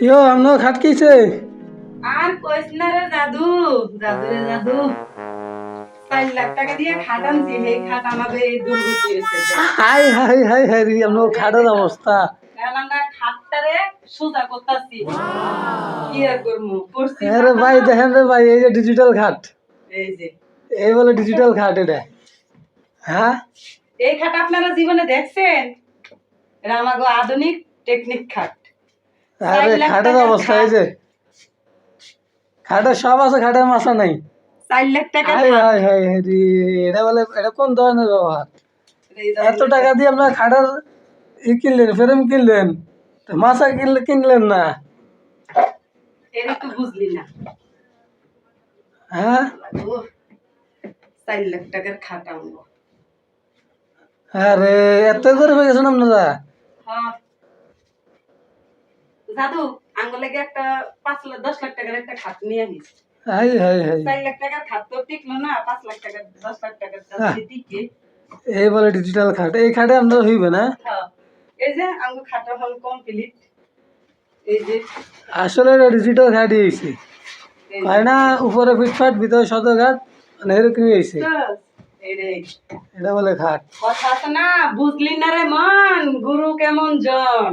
ইয়ো আমনো খাট কিছে আর কইস না রে দাদু, দাদু রে দাদু, 4 লাখ টাকা দিয়ে খাট আনছি, এই খাট আমাদের এই দুর্গতি হয়েছে যে। হাই হাই হাই হাই রে আমনো এই খাটের দেখো, অবস্থা। এখন আমরা খাটটারে সোজা করতেছি, কি আর করবো, পড়ছি আরে মাথা ভাই না। দেখেন রে ভাই, এই যে ডিজিটাল খাট, এই যে এই বলে ডিজিটাল খাট এটা। হ্যাঁ এই খাট আপনারা জীবনে দেখছেন? এটা আমাগো আধুনিক টেকনিক খাট। চার আরে লাখ খাটের টাকার অবস্থা এই খাট, যে, খাটের সব আছে, খাটের মাথা নাই। 4 লাখ টাকার হাই খাট। হাই হাই হাই রে, এটা বলে এটা কোন ধরনের ব্যবহার? এই এত ধরনের টাকা দিয়ে আপনার খাটের কিনলেন, ফ্রেম কিনলেন, তো মাথা কিনলেন না। এরই তো বুঝলি না। হ্যাঁ ও, 4 লাখ টাকার খাট আনবো। আরে এত করে হয়ে গেছেন আপনারা। হ্যাঁ দাদু, আঙ্গুলে একটা 5 লাখ 10 লাখ টাকার একটা খাট নিয়ে Anis. High high high, 4 lakh টাকার খাট তো টিকলো না, 5 লাখ টাকার 10 লাখ টাকার আহ, যদি টিকে। এই বলে ডিজিটাল খাট, এই খাটে আপনার হইবে না। হ্যাঁ, এই যে আঙ্গু খাটা হল কমপ্লিট। এই যে, আসলে এটা ডিজিটাল খাটই হয়েছে, এই যে হয় না? উপরে ফিটফাট, ভিতরে শত ঘাট, মানে এরকমই হয়েছে। বাস, এই রে। এটা বলে খাট। কথা আছে না, বুঝলি না রে মন, গুরু কেমন জন।